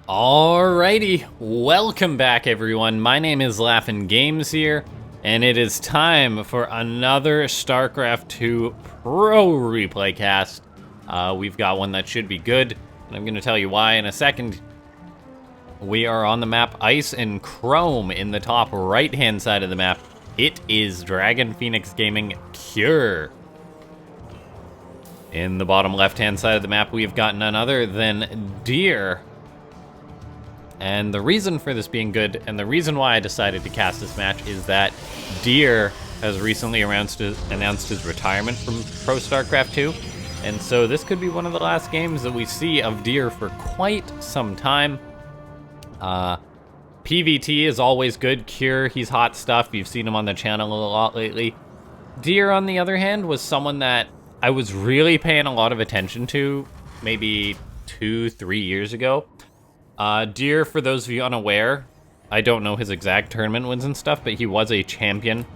Alrighty, welcome back everyone. My name is LaughNgamez here, and it is time for another Starcraft 2 Pro replay cast. We've got one that should be good, and I'm going to tell you why in a second. We are on the map Ice and Chrome in the top right-hand side of the map. It is Dragon Phoenix Gaming Cure. In the bottom left-hand side of the map, we've got none other than Deer. And the reason for this being good, and the reason why I decided to cast this match, is that Deer has recently announced his retirement from Pro Starcraft 2. And so this could be one of the last games that we see of Deer for quite some time. PVT is always good. Cure, he's hot stuff. You've seen him on the channel a lot lately. Deer, on the other hand, was someone that I was really paying a lot of attention to maybe 2-3 years ago. Deer, for those of you unaware, I don't know his exact tournament wins and stuff, but he was a champion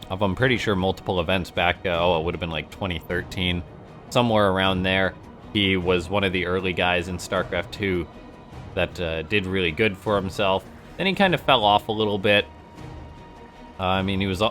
of, I'm pretty sure, multiple events back, it would have been like 2013, somewhere around there. He was one of the early guys in StarCraft 2 that did really good for himself. Then he kind of fell off a little bit. I mean, he was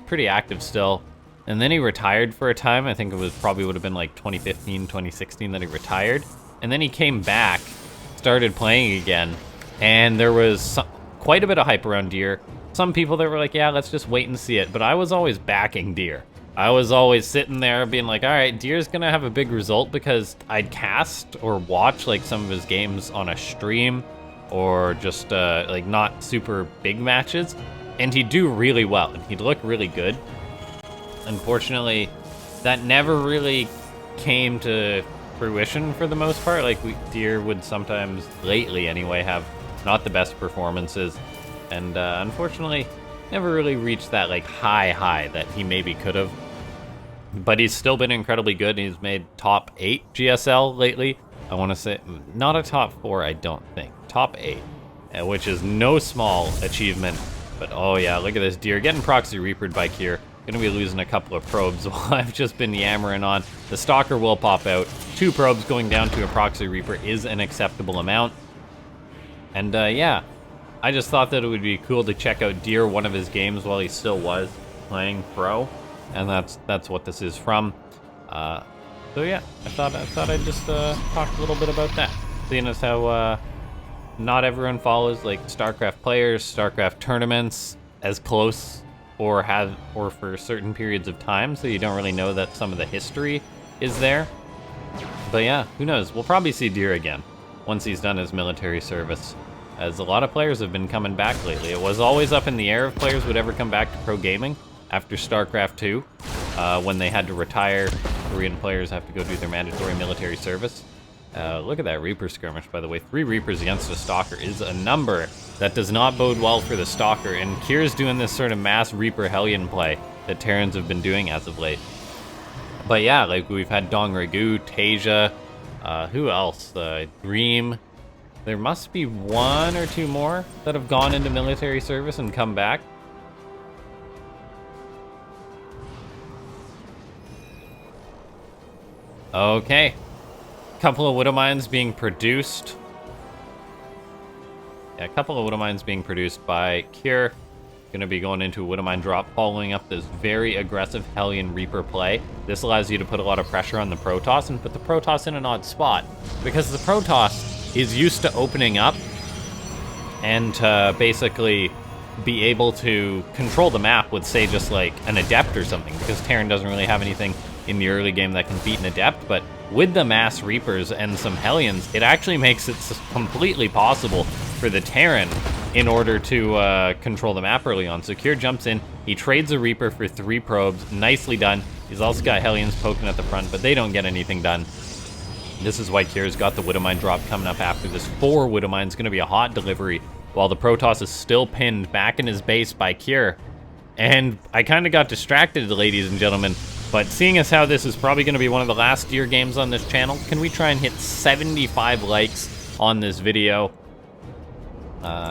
pretty active still. And then he retired for a time. I think it was probably would have been like 2015, 2016 that he retired. And then he came back, started playing again, and there was quite a bit of hype around Deer. Some people that were like, yeah, let's just wait and see it. But I was always backing Deer. I was always sitting there being like, all right, Deer's gonna have a big result, because I'd cast or watch like some of his games on a stream or just like not super big matches, and he'd do really well and he'd look really good. Unfortunately, that never really came to fruition for the most part. Like, Deer would sometimes, lately anyway, have not the best performances, and unfortunately never really reached that like high that he maybe could have. But he's still been incredibly good. He's made top 8 GSL lately. I want to say not a top 4, I don't think. Top 8, which is no small achievement. But oh yeah, look at this Deer getting proxy reapered by Cure. Gonna be losing a couple of probes while I've just been yammering on. The Stalker will pop out. 2 probes going down to a proxy reaper is an acceptable amount. And yeah, I just thought that it would be cool to check out Deer, one of his games, while he still was playing pro, and that's what this is from. So yeah, I thought I'd just talk a little bit about that, seeing as how not everyone follows like StarCraft players, StarCraft tournaments as close, or for certain periods of time, so you don't really know that some of the history is there. But yeah, who knows? We'll probably see Deer again once he's done his military service, as a lot of players have been coming back lately. It was always up in the air if players would ever come back to pro gaming after StarCraft 2, when they had to retire. Korean players have to go do their mandatory military service. Look at that Reaper skirmish, by the way. 3 Reapers against a Stalker is a number that does not bode well for the Stalker, and Kier's doing this sort of mass Reaper Hellion play that Terrans have been doing as of late. But yeah, like, we've had Dong Ragu, Tasia, who else? Dream. There must be 1 or 2 more that have gone into military service and come back. Okay. Couple of Widow Mines being produced. Yeah, a couple of Widow Mines being produced by Cure. Gonna be going into a Widow Mine drop, following up this very aggressive Hellion Reaper play. This allows you to put a lot of pressure on the Protoss and put the Protoss in an odd spot, because the Protoss is used to opening up and to basically be able to control the map with, say, just like an Adept or something, because Terran doesn't really have anything in the early game that can beat an Adept. But with the mass Reapers and some Hellions, it actually makes it completely possible for the Terran in order to control the map early on. So Cure jumps in, he trades a Reaper for 3 probes, nicely done. He's also got Hellions poking at the front, but they don't get anything done. This is why Cure's got the Widow Mine drop coming up after this. 4 Widow Mines, gonna be a hot delivery, while the Protoss is still pinned back in his base by Cure. And I kind of got distracted, ladies and gentlemen, but seeing as how this is probably going to be one of the last Deer games on this channel, can we try and hit 75 likes on this video?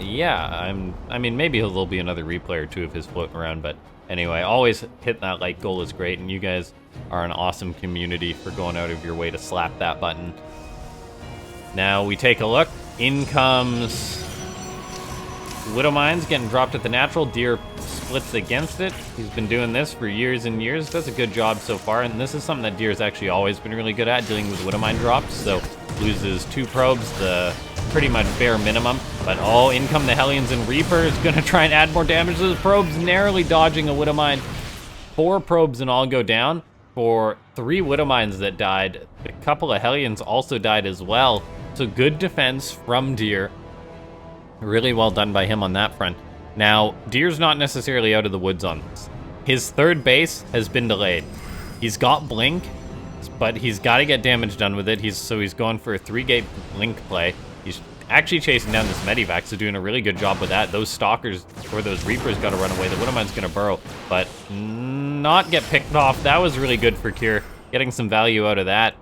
Yeah, I mean, maybe there'll be another replay or 2 of his floating around, but anyway, always hit that like goal is great, and you guys are an awesome community for going out of your way to slap that button. Now we take a look. In comes Widowmines getting dropped at the natural. Deer splits against it. He's been doing this for years and years. Does a good job so far, and this is something that Deer's actually always been really good at, dealing with Widowmine drops. So loses 2 probes, the pretty much bare minimum. But oh, in come the Hellions, and Reaper is going to try and add more damage to those probes, narrowly dodging a Widowmine. 4 probes and all go down for 3 Widowmines that died. A couple of Hellions also died as well. So good defense from Deer. Really well done by him on that front. Now, Deer's not necessarily out of the woods on this. His 3rd base has been delayed. He's got Blink, but he's got to get damage done with it. So he's going for a 3-gate Blink play. He's actually chasing down this Medivac, so doing a really good job with that. Those Stalkers, or those Reapers, got to run away. The Widowmine's going to burrow, but not get picked off. That was really good for Kier, getting some value out of that.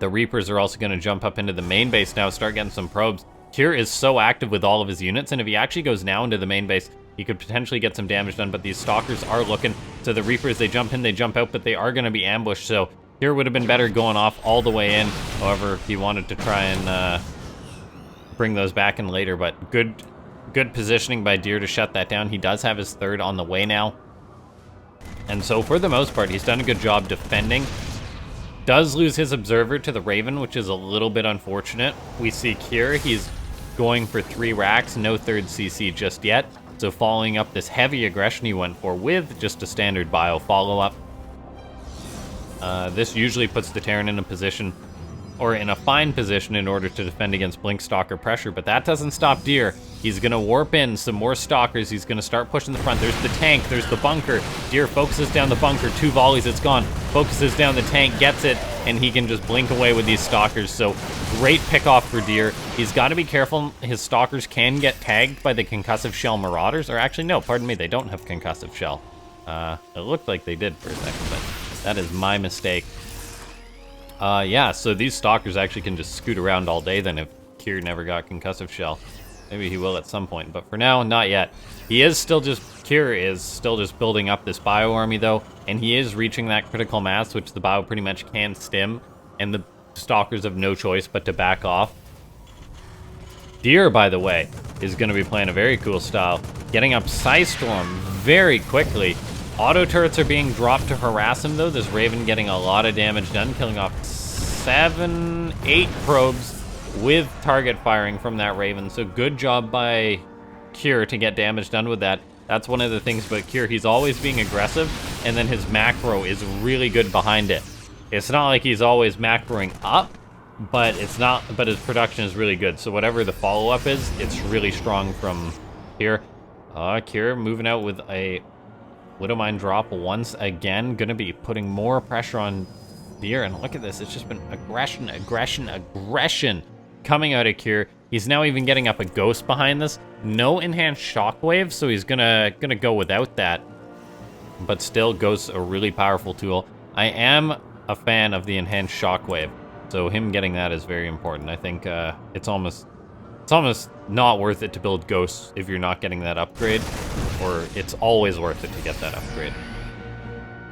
The Reapers are also going to jump up into the main base now, start getting some probes. Kier is so active with all of his units, and if he actually goes now into the main base, he could potentially get some damage done, but these Stalkers are looking. So the Reapers, they jump in, they jump out, but they are going to be ambushed, so Kier would have been better going off all the way in. However, he wanted to try and bring those back in later, but good positioning by Deer to shut that down. He does have his 3rd on the way now. And so for the most part, he's done a good job defending. Does lose his Observer to the Raven, which is a little bit unfortunate. We see Kier, he's going for 3 racks, no 3rd CC just yet. So following up this heavy aggression he went for with just a standard bio follow-up. This usually puts the Terran in a position, or in a fine position, in order to defend against Blink Stalker pressure, but that doesn't stop Deer. He's gonna warp in some more Stalkers. He's gonna start pushing the front. There's the tank, there's the bunker. Deer focuses down the bunker, 2 volleys, it's gone. Focuses down the tank, gets it, and he can just blink away with these Stalkers. So great pick off for Deer. He's got to be careful. His Stalkers can get tagged by the Concussive Shell Marauders, or actually no, pardon me, they don't have Concussive Shell. It looked like they did for a second, but that is my mistake. Yeah, so these Stalkers actually can just scoot around all day then if Kier never got Concussive Shell. Maybe he will at some point, but for now, not yet. Kier is still just building up this bio army though, and he is reaching that critical mass, which the bio pretty much can stim, and the Stalkers have no choice but to back off. Deer, by the way, is going to be playing a very cool style, getting up Psystorm very quickly. Auto turrets are being dropped to harass him though. This Raven getting a lot of damage done, killing off 7, 8 probes with target firing from that Raven. So good job by Kier to get damage done with that. That's one of the things about Kier. He's always being aggressive, and then his macro is really good behind it. It's not like he's always macroing up, but his production is really good. So whatever the follow-up is, it's really strong from Kier. Kier moving out with a Widowmine drop once again. Gonna be putting more pressure on Deer, and look at this. It's just been aggression, aggression, aggression coming out of Kier. He's now even getting up a Ghost behind this. No enhanced Shockwave, so he's gonna go without that. But still, Ghost's a really powerful tool. I am a fan of the enhanced Shockwave, so him getting that is very important. I think it's almost not worth it to build Ghosts if you're not getting that upgrade, or it's always worth it to get that upgrade.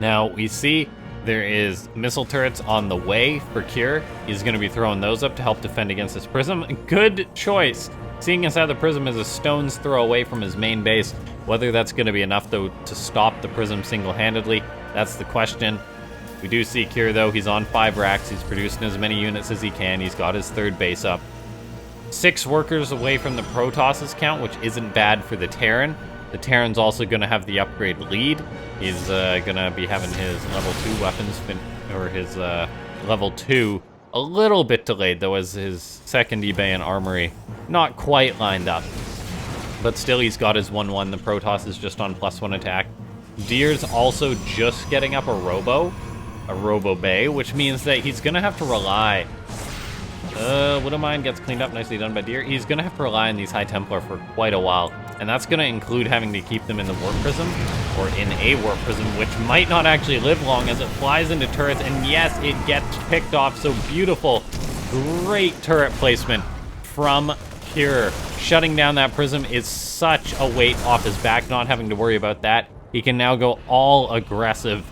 Now, we see there is missile turrets on the way for Kier. He's going to be throwing those up to help defend against this Prism. Good choice, seeing as how the Prism is a stone's throw away from his main base. Whether that's going to be enough, though, to stop the Prism single-handedly, that's the question. We do see Kier, though. He's on 5 racks. He's producing as many units as he can. He's got his 3rd base up. 6 workers away from the Protoss's count, which isn't bad for the Terran. The Terran's also going to have the upgrade lead. He's going to be having his level 2 weapons, or his level 2, a little bit delayed, though, as his 2nd eBay and armory not quite lined up. But still, he's got his 1-1. The Protoss is just on +1 attack. Deer's also just getting up a Robo Bay, which means that he's going to have to rely. Widowmine gets cleaned up, nicely done by Deer. He's going to have to rely on these High Templar for quite a while, and that's going to include having to keep them in the Warp Prism, or in a Warp Prism, which might not actually live long as it flies into turrets, and yes, it gets picked off. So beautiful, great turret placement from Kier. Shutting down that Prism is such a weight off his back, not having to worry about that. He can now go all aggressive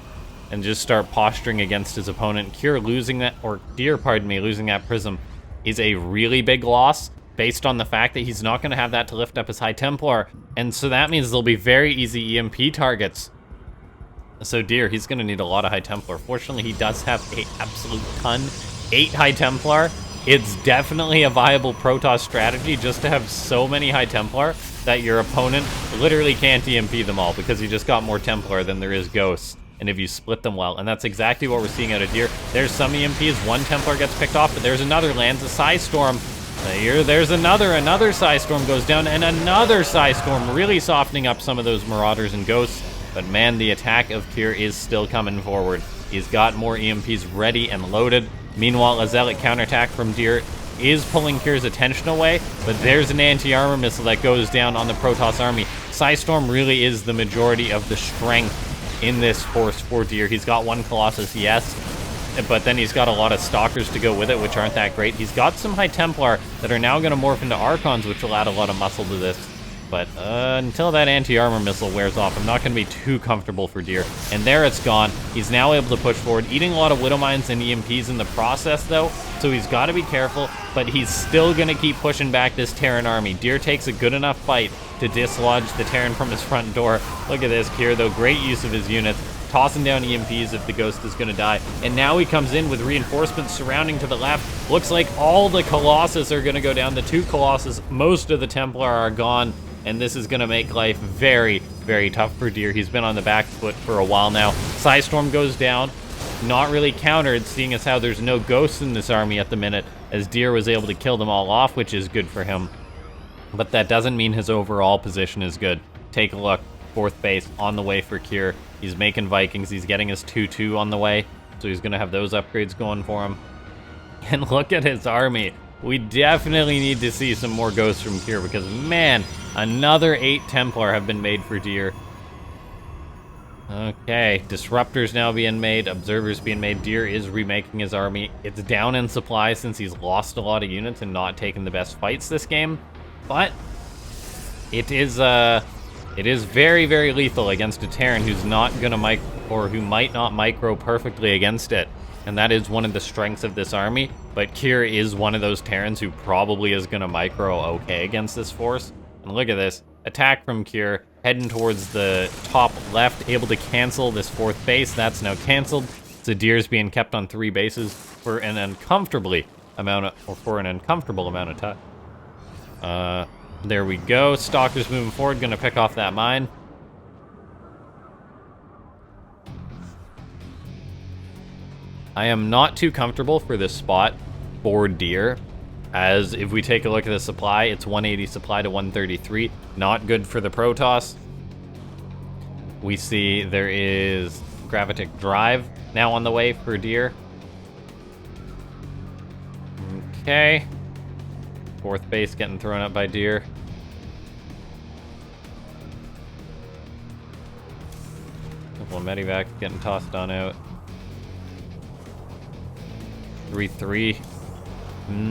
and just start posturing against his opponent. Kier losing that, or Deer, pardon me, losing that Prism is a really big loss, based on the fact that he's not going to have that to lift up his High Templar. And so that means they'll be very easy EMP targets. So Deer, he's going to need a lot of High Templar. Fortunately, he does have an absolute ton. 8 High Templar. It's definitely a viable Protoss strategy just to have so many High Templar that your opponent literally can't EMP them all because he just got more Templar than there is Ghosts. And if you split them well, and that's exactly what we're seeing out of Deer. There's some EMPs, one Templar gets picked off, but there's another, lands a Psy Storm. Here, there's another Psy Storm goes down, and another Psy Storm, really softening up some of those Marauders and Ghosts. But man, the attack of Kier is still coming forward. He's got more EMPs ready and loaded. Meanwhile, a Zealot counterattack from Deer is pulling Kier's attention away, but there's an anti-armor missile that goes down on the Protoss army. Psy Storm really is the majority of the strength in this force for Deer. He's got 1 Colossus, yes, but then he's got a lot of Stalkers to go with it, which aren't that great. He's got some High Templar that are now going to morph into Archons, which will add a lot of muscle to this. But until that anti-armor missile wears off, I'm not going to be too comfortable for Deer. And there it's gone. He's now able to push forward, eating a lot of Widowmines and EMPs in the process, though, so he's got to be careful, but he's still going to keep pushing back this Terran army. Deer takes a good enough fight to dislodge the Terran from his front door. Look at this, Kier, though, great use of his units, tossing down EMPs if the Ghost is going to die. And now he comes in with reinforcements surrounding to the left. Looks like all the Colossus are going to go down. The 2 Colossus, most of the Templar are gone. And this is going to make life very, very tough for Deer. He's been on the back foot for a while now. Psy Storm goes down. Not really countered, seeing as how there's no Ghosts in this army at the minute, as Deer was able to kill them all off, which is good for him. But that doesn't mean his overall position is good. Take a look. 4th base on the way for Kier. He's making Vikings. He's getting his 2-2 on the way. So he's going to have those upgrades going for him. And look at his army. We definitely need to see some more Ghosts from Kier because, man, another 8 Templar have been made for Deer. Okay, Disruptors now being made, Observers being made. Deer is remaking his army. It's down in supply since he's lost a lot of units and not taken the best fights this game. But it is very, very lethal against a Terran who's not going to who might not micro perfectly against it. And that is one of the strengths of this army. But Kier is one of those Terrans who probably is going to micro okay against this force. And look at this. Attack from Kier, heading towards the top left, able to cancel this 4th base. That's now canceled. So Deer's being kept on 3 bases for an uncomfortable amount of time. There we go. Stalkers moving forward, going to pick off that mine. I am not too comfortable for this spot for Deer, as if we take a look at the supply, it's 180 supply to 133. Not good for the Protoss. We see there is Gravitic Drive now on the way for Deer. Okay. 4th base getting thrown up by Deer. Couple of Medivacs getting tossed on out. 3-3.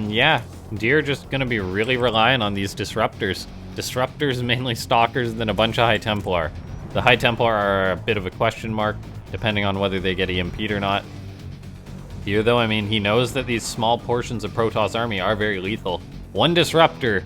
Yeah, Deer just going to be really relying on these Disruptors. Disruptors, mainly Stalkers, then a bunch of High Templar. The High Templar are a bit of a question mark, depending on whether they get EMP'd or not. Deer, though, I mean, he knows that these small portions of Protoss army are very lethal. 1 Disruptor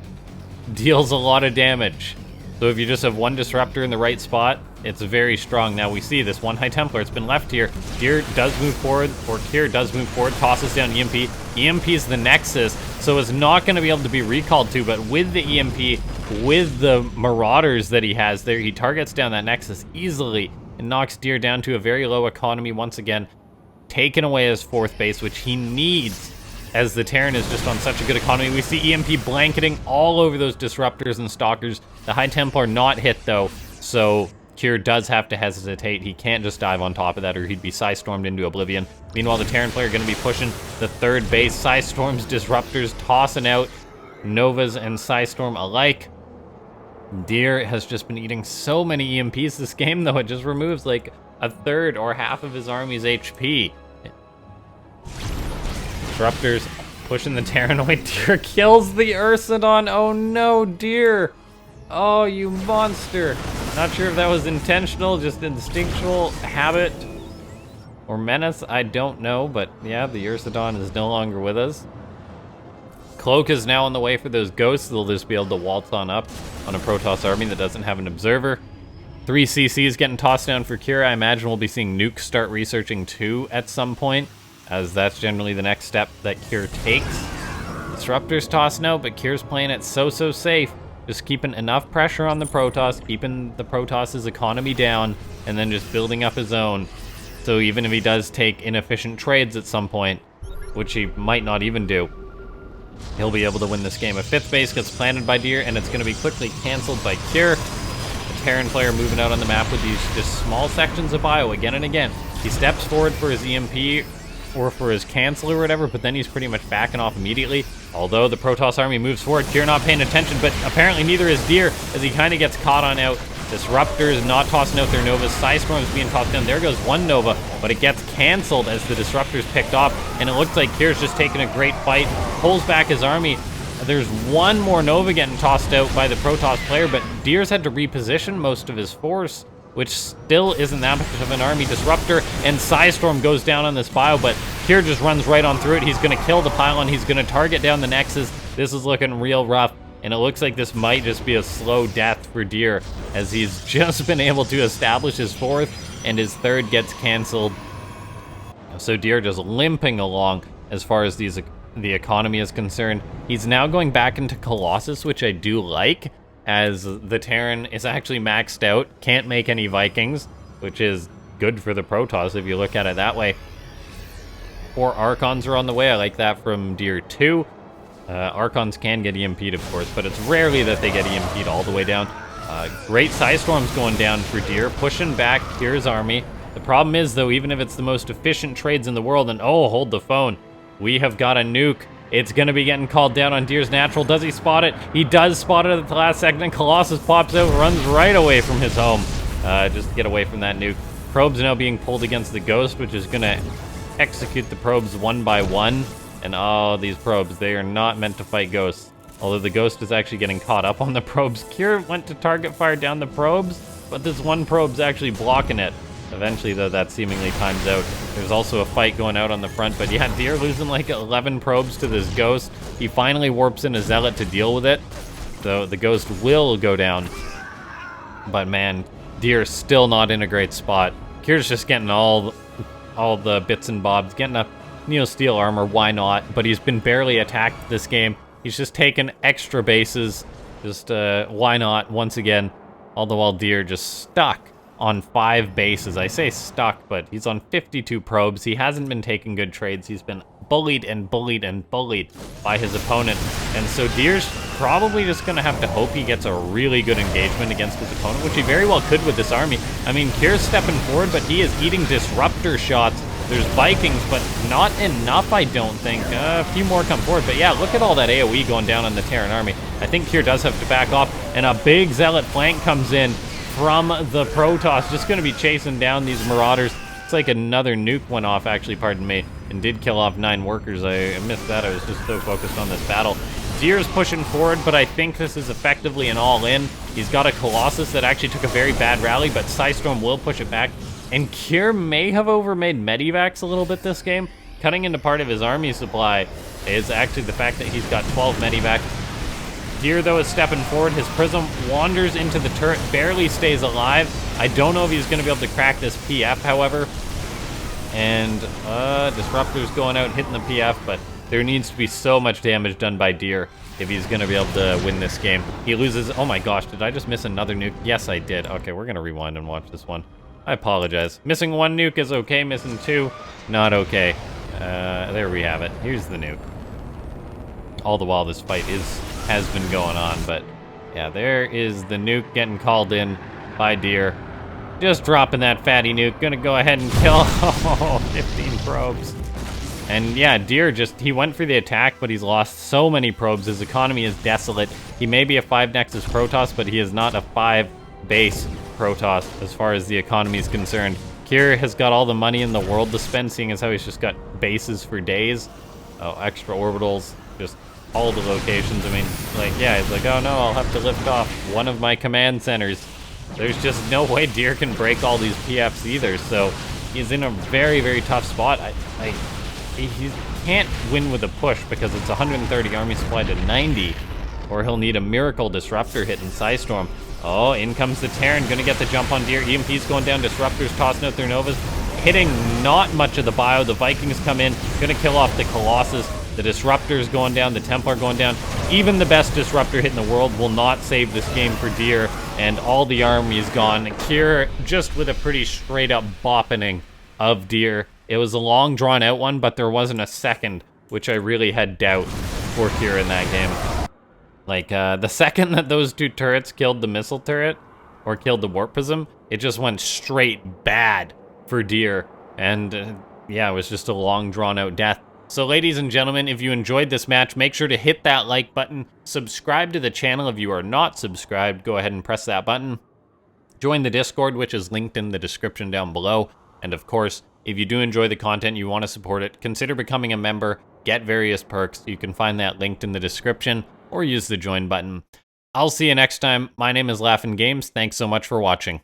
deals a lot of damage. So if you just have 1 Disruptor in the right spot, it's very strong. Now we see this 1 High Templar, it's been left here. Deer does move forward, or Kier does move forward, tosses down EMP. EMP's the Nexus, so it's not going to be able to be recalled to, but with the EMP, with the Marauders that he has there, he targets down that Nexus easily and knocks Deer down to a very low economy once again, taking away his 4th base, which he needs, as the Terran is just on such a good economy. We see EMP blanketing all over those Disruptors and Stalkers. The High Templar not hit, though, so Kier does have to hesitate. He can't just dive on top of that or he'd be Psy-Stormed into oblivion. Meanwhile, the Terran player going to be pushing the 3rd base. Psy-Storms, Disruptors, tossing out Novas and Psy-Storm alike. Deer has just been eating so many EMPs this game, though. It just removes like a third or half of his army's HP. Disruptors pushing the Terran away. Deer kills the Ursidon. Oh no, Deer. Oh, you monster. Not sure if that was intentional, just instinctual habit or menace. I don't know, but yeah, the Ursidon is no longer with us. Cloak is now on the way for those ghosts. They'll just be able to waltz on up on a Protoss army that doesn't have an observer. 3 CCs getting tossed down for Cure. I imagine we'll be seeing nukes start researching too at some point, as that's generally the next step that Cure takes. Disruptor's tossed out, but Cure's playing it so safe. Just keeping enough pressure on the Protoss, keeping the Protoss's economy down, and then just building up his own. So even if he does take inefficient trades at some point, which he might not even do, he'll be able to win this game. A 5th base gets planted by Deer, and it's going to be quickly canceled by Cure. The Terran player moving out on the map with these just small sections of bio again and again. He steps forward for his EMP or for his cancel or whatever, but then he's pretty much backing off immediately. Although the Protoss army moves forward, Cure not paying attention, but apparently neither is Deer, as he kind of gets caught on out. Disruptor is not tossing out their Novas. Psystorm is being tossed down. There goes one Nova, but it gets canceled as the Disruptor's picked off, and it looks like Cure's just taking a great fight, pulls back his army. There's one more Nova getting tossed out by the Protoss player, but Deer's had to reposition most of his force, which still isn't that much of an army. Disruptor and Psystorm goes down on this bio, but Cure just runs right on through it. He's going to kill the pylon. He's going to target down the Nexus. This is looking real rough, and it looks like this might just be a slow death for Deer, as he's just been able to establish his 4th, and his 3rd gets canceled. So Deer just limping along as far as the economy is concerned. He's now going back into Colossus, which I do like, as the Terran is actually maxed out, can't make any Vikings, which is good for the Protoss if you look at it that way. 4 Archons are on the way. I like that from Deer too. Archons can get EMP'd, of course, but it's rarely that they get EMP'd all the way down. Great Psystorms going down for Deer, pushing back Cure's army. The problem is, though, even if it's the most efficient trades in the world, and oh, hold the phone, we have got a nuke. It's going to be getting called down on Deer's natural. Does he spot it? He does spot it at the last second, and Colossus pops out, runs right away from his home, just to get away from that nuke. Probes now being pulled against the Ghost, which is going to execute the probes one by one. And oh, these probes, they are not meant to fight Ghosts. Although the Ghost is actually getting caught up on the probes. Cure went to target fire down the probes, but this one probe's actually blocking it. Eventually, though, that seemingly times out. There's also a fight going out on the front, but yeah, Deer losing like 11 probes to this Ghost. He finally warps in a Zealot to deal with it, so the Ghost will go down. But man, Deer's still not in a great spot. Cure's just getting all the bits and bobs, getting a Neo Steel armor, why not? But he's been barely attacked this game. He's just taken extra bases, just why not, once again. All the while Deer just stuck on 5 bases. I say stuck, but he's on 52 probes. He hasn't been taking good trades. He's been bullied and bullied and bullied by his opponent. And so Deer's probably just going to have to hope he gets a really good engagement against his opponent, which he very well could with this army. I mean, Cure's stepping forward, but he is eating disruptor shots. There's Vikings, but not enough, I don't think. A few more come forward, but yeah, look at all that AoE going down on the Terran army. I think Cure does have to back off, and a big Zealot flank comes in from the Protoss, just going to be chasing down these Marauders. It's like another nuke went off, actually, pardon me, and did kill off 9 workers. I missed that. I was just so focused on this battle. Deer's pushing forward, but I think this is effectively an all-in. He's got a Colossus that actually took a very bad rally, but Psystorm will push it back. And Cure may have overmade Medivacs a little bit this game. Cutting into part of his army supply is actually the fact that he's got 12 Medivacs. Deer, though, is stepping forward. His Prism wanders into the turret, barely stays alive. I don't know if he's going to be able to crack this PF, however. And Disruptor's going out, hitting the PF, but there needs to be so much damage done by Deer if he's going to be able to win this game. He loses... Oh my gosh, did I just miss another nuke? Yes, I did. Okay, we're going to rewind and watch this one. I apologize. Missing 1 nuke is okay. Missing 2, not okay. There we have it. Here's the nuke. All the while this fight has been going on, but yeah, there is the nuke getting called in by Deer. Just dropping that fatty nuke. Gonna go ahead and kill 15 probes. And yeah, Deer he went for the attack, but he's lost so many probes. His economy is desolate. He may be a 5 Nexus Protoss, but he is not a 5 base Protoss as far as the economy is concerned. Cure has got all the money in the world to spend, seeing as how he's just got bases for days. Oh, extra orbitals, just all the locations. I mean, like, yeah, he's like, oh no, I'll have to lift off one of my command centers. There's just no way Deer can break all these PFs either, so he's in a very, very tough spot. can't win with a push because it's 130 army supply to 90, or he'll need a miracle disruptor hit in Psystorm. Oh, in comes the Terran, gonna get the jump on Deer. EMP's going down, disruptors tossing out their Novas, hitting not much of the bio. The Vikings come in, gonna kill off the Colossus. The Disruptor's going down, the Templar going down. Even the best Disruptor hit in the world will not save this game for Deer, and all the army is gone. Kier just with a pretty straight up boppening of Deer. It was a long drawn out one, but there wasn't a second, which I really had doubt for Kier in that game. Like, the second that those two turrets killed the missile turret, or killed the Warp Prism, it just went straight bad for Deer. And, yeah, it was just a long drawn out death. So ladies and gentlemen, if you enjoyed this match, make sure to hit that like button. Subscribe to the channel if you are not subscribed. Go ahead and press that button. Join the Discord, which is linked in the description down below. And of course, if you do enjoy the content, you want to support it, consider becoming a member, get various perks. You can find that linked in the description or use the join button. I'll see you next time. My name is LaughNgamez. Thanks so much for watching.